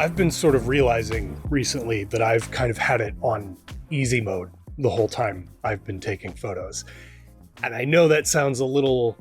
I've been sort of realizing recently that I've kind of had it on easy mode the whole time I've been taking photos. And I know that sounds a little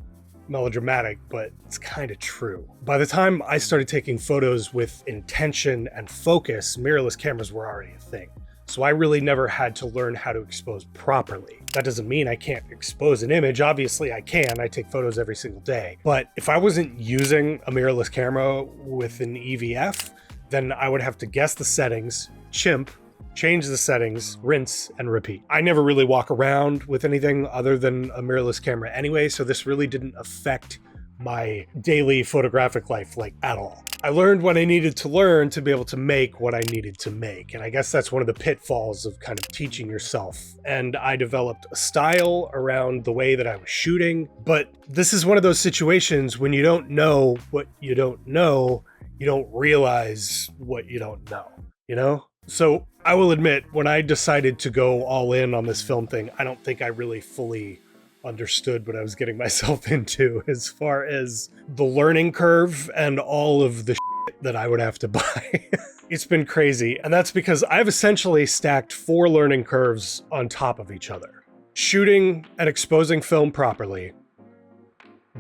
melodramatic, but it's kind of true. By the time I started taking photos with intention and focus, mirrorless cameras were already a thing. So I really never had to learn how to expose properly. That doesn't mean I can't expose an image. Obviously I can. I take photos every single day. But if I wasn't using a mirrorless camera with an EVF, then I would have to guess the settings, chimp, change the settings, rinse, and repeat. I never really walk around with anything other than a mirrorless camera anyway, so this really didn't affect my daily photographic life like at all. I learned what I needed to learn to be able to make what I needed to make. And I guess that's one of the pitfalls of kind of teaching yourself. And I developed a style around the way that I was shooting. But this is one of those situations when you don't know what you don't know, you don't realize what you don't know, you know? So I will admit, when I decided to go all in on this film thing, I don't think I really fully understood what I was getting myself into as far as the learning curve and all of the shit that I would have to buy. It's been crazy. And that's because I've essentially stacked 4 learning curves on top of each other. Shooting and exposing film properly,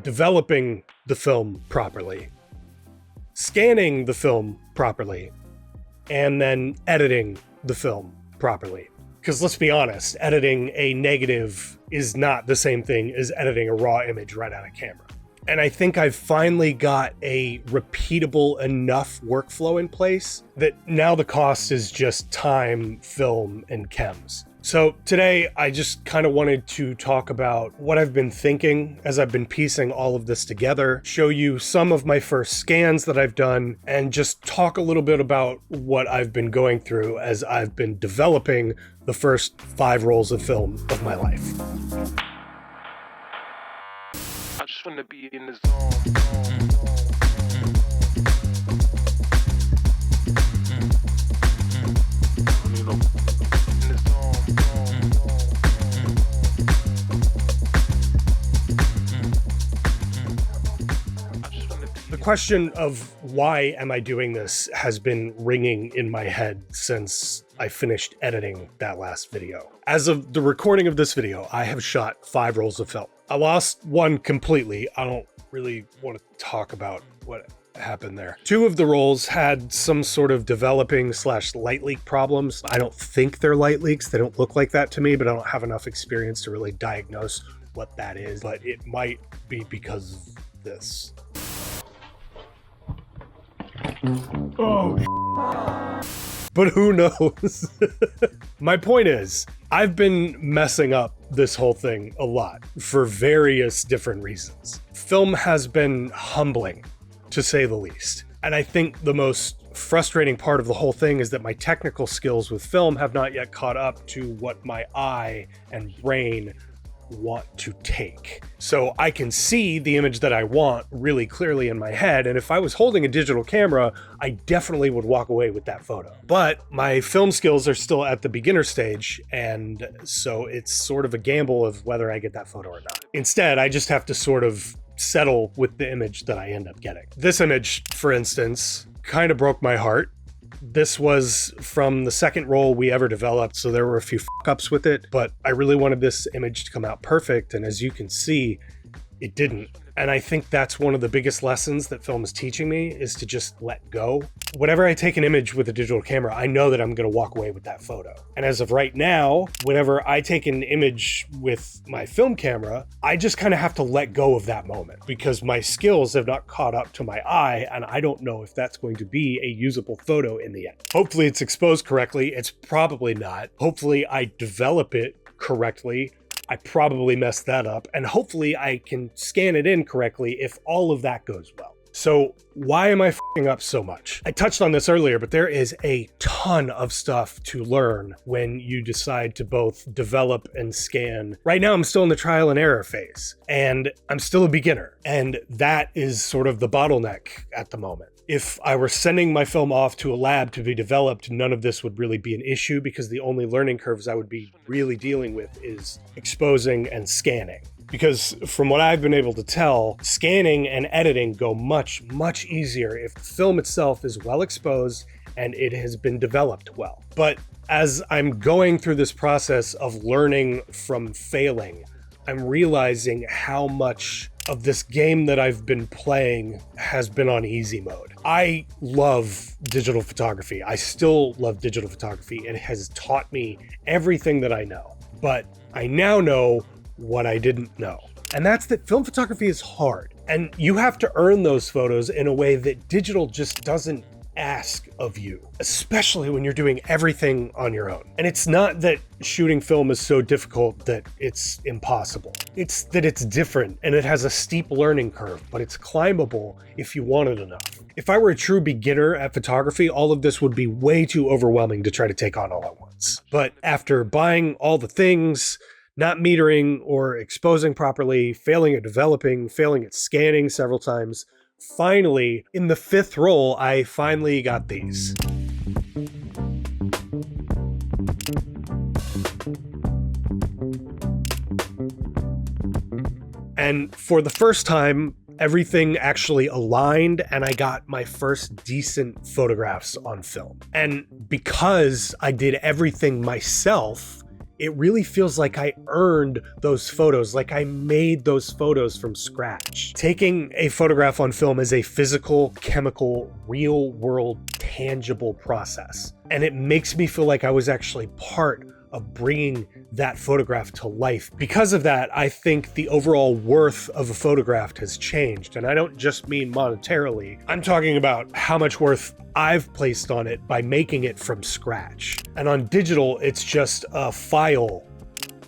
developing the film properly, scanning the film properly, and then editing the film properly. Because let's be honest, editing a negative is not the same thing as editing a raw image right out of camera. And I think I've finally got a repeatable enough workflow in place that now the cost is just time, film, and chems. So today I just kind of wanted to talk about what I've been thinking as I've been piecing all of this together, show you some of my first scans that I've done, and just talk a little bit about what I've been going through as I've been developing the first 5 rolls of film of my life. I just want to be in the zone. The question of why am I doing this has been ringing in my head since I finished editing that last video. As of the recording of this video, I have shot 5 rolls of film. I lost one completely. I don't really want to talk about what happened there. 2 of the rolls had some sort of developing / light leak problems. I don't think they're light leaks. They don't look like that to me, but I don't have enough experience to really diagnose what that is. But it might be because of this. Oh, but who knows? My point is, I've been messing up this whole thing a lot for various different reasons. Film has been humbling, to say the least. And I think the most frustrating part of the whole thing is that my technical skills with film have not yet caught up to what my eye and brain want to take. So I can see the image that I want really clearly in my head, and if I was holding a digital camera, I definitely would walk away with that photo. But my film skills are still at the beginner stage, and so it's sort of a gamble of whether I get that photo or not. Instead, I just have to sort of settle with the image that I end up getting. This image, for instance, kind of broke my heart. This was from the second roll we ever developed, so there were a few fuck-ups with it, but I really wanted this image to come out perfect, and as you can see, it didn't. And I think that's one of the biggest lessons that film is teaching me, is to just let go. Whenever I take an image with a digital camera, I know that I'm going to walk away with that photo. And as of right now, whenever I take an image with my film camera, I just kind of have to let go of that moment because my skills have not caught up to my eye, and I don't know if that's going to be a usable photo in the end. Hopefully it's exposed correctly. It's probably not. Hopefully I develop it correctly. I probably messed that up, and hopefully I can scan it in correctly if all of that goes well. So why am I f***ing up so much? I touched on this earlier, but there is a ton of stuff to learn when you decide to both develop and scan. Right now, I'm still in the trial and error phase, and I'm still a beginner, and that is sort of the bottleneck at the moment. If I were sending my film off to a lab to be developed, none of this would really be an issue because the only learning curves I would be really dealing with is exposing and scanning. Because from what I've been able to tell, scanning and editing go much, much easier if the film itself is well exposed and it has been developed well. But as I'm going through this process of learning from failing, I'm realizing how much of this game that I've been playing has been on easy mode. I love digital photography. I still love digital photography. It has taught me everything that I know, but I now know what I didn't know. And that's that film photography is hard, and you have to earn those photos in a way that digital just doesn't ask of you, especially when you're doing everything on your own. And it's not that shooting film is so difficult that it's impossible. It's that it's different and it has a steep learning curve, but it's climbable if you want it enough. If I were a true beginner at photography, all of this would be way too overwhelming to try to take on all at once. But after buying all the things, not metering or exposing properly, failing at developing, failing at scanning several times, finally, in the 5th roll, I finally got these. And for the first time, everything actually aligned and I got my first decent photographs on film. And because I did everything myself, it really feels like I earned those photos, like I made those photos from scratch. Taking a photograph on film is a physical, chemical, real world, tangible process. And it makes me feel like I was actually part of bringing that photograph to life. Because of that, I think the overall worth of a photograph has changed. And I don't just mean monetarily. I'm talking about how much worth I've placed on it by making it from scratch. And on digital, it's just a file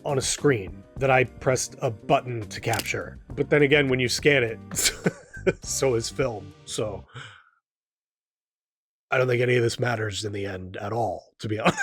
on a screen that I pressed a button to capture. But then again, when you scan it, so is film. So I don't think any of this matters in the end at all, to be honest.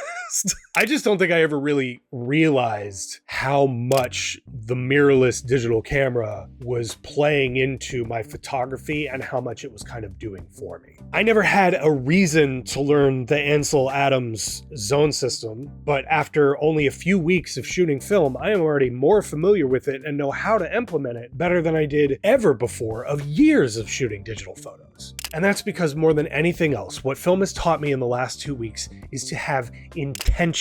I just don't think I ever really realized how much the mirrorless digital camera was playing into my photography and how much it was kind of doing for me. I never had a reason to learn the Ansel Adams zone system, but after only a few weeks of shooting film, I am already more familiar with it and know how to implement it better than I did ever before of years of shooting digital photos. And that's because more than anything else, what film has taught me in the last 2 weeks is to have intention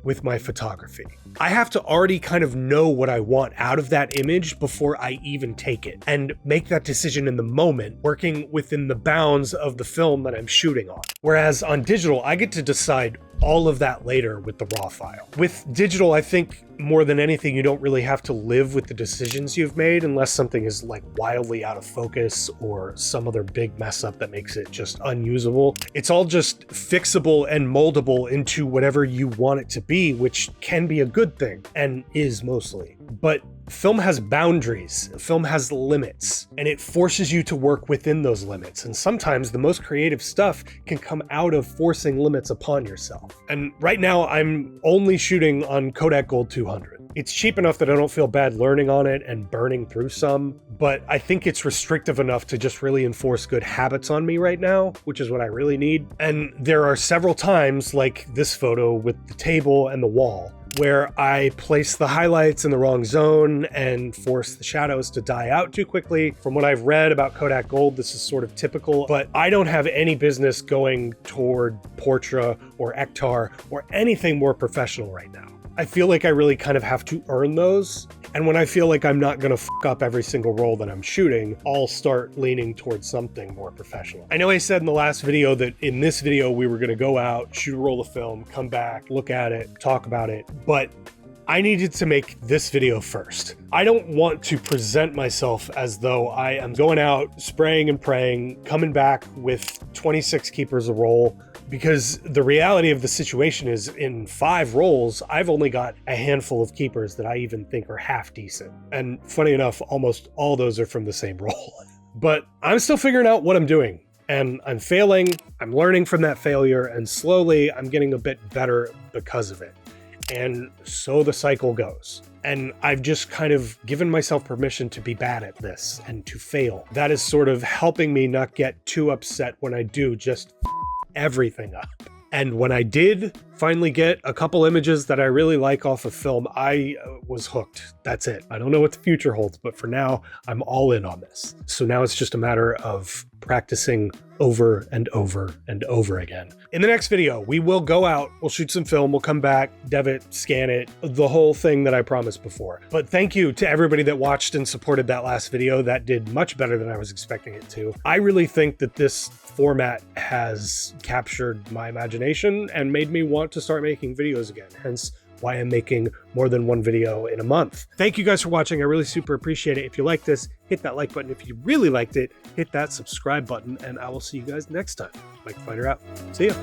with my photography. I have to already kind of know what I want out of that image before I even take it and make that decision in the moment, working within the bounds of the film that I'm shooting on. Whereas on digital, I get to decide all of that later with the raw file. With digital, I think more than anything, you don't really have to live with the decisions you've made unless something is like wildly out of focus or some other big mess up that makes it just unusable. It's all just fixable and moldable into whatever you want it to be, which can be a good thing and is mostly. But film has boundaries, film has limits, and it forces you to work within those limits. And sometimes the most creative stuff can come out of forcing limits upon yourself. And right now I'm only shooting on Kodak Gold 200. It's cheap enough that I don't feel bad learning on it and burning through some, but I think it's restrictive enough to just really enforce good habits on me right now, which is what I really need. And there are several times, like this photo with the table and the wall, where I place the highlights in the wrong zone and force the shadows to die out too quickly. From what I've read about Kodak Gold, this is sort of typical, but I don't have any business going toward Portra or Ektar or anything more professional right now. I feel like I really kind of have to earn those. And when I feel like I'm not gonna fuck up every single roll that I'm shooting, I'll start leaning towards something more professional. I know I said in the last video that in this video we were gonna go out, shoot a roll of film, come back, look at it, talk about it, but I needed to make this video first. I don't want to present myself as though I am going out, spraying and praying, coming back with 26 keepers a roll, because the reality of the situation is in 5 rolls, I've only got a handful of keepers that I even think are half decent. And funny enough, almost all those are from the same roll. But I'm still figuring out what I'm doing. And I'm failing, I'm learning from that failure, and slowly I'm getting a bit better because of it. And so the cycle goes. And I've just kind of given myself permission to be bad at this and to fail. That is sort of helping me not get too upset when I do just everything up. And when I did finally get a couple images that I really like off of film, I was hooked. That's it. I don't know what the future holds, but for now, I'm all in on this. So now it's just a matter of practicing over and over and over again. In the next video, we will go out, we'll shoot some film, we'll come back, dev it, scan it, the whole thing that I promised before. But thank you to everybody that watched and supported that last video. That did much better than I was expecting it to. I really think that this format has captured my imagination and made me want to start making videos again. Hence why I'm making more than one video in a month. Thank you guys for watching. I really super appreciate it. If you like this, hit that like button. If you really liked it, hit that subscribe button, and I will see you guys next time. Mike the Fighter out. See ya.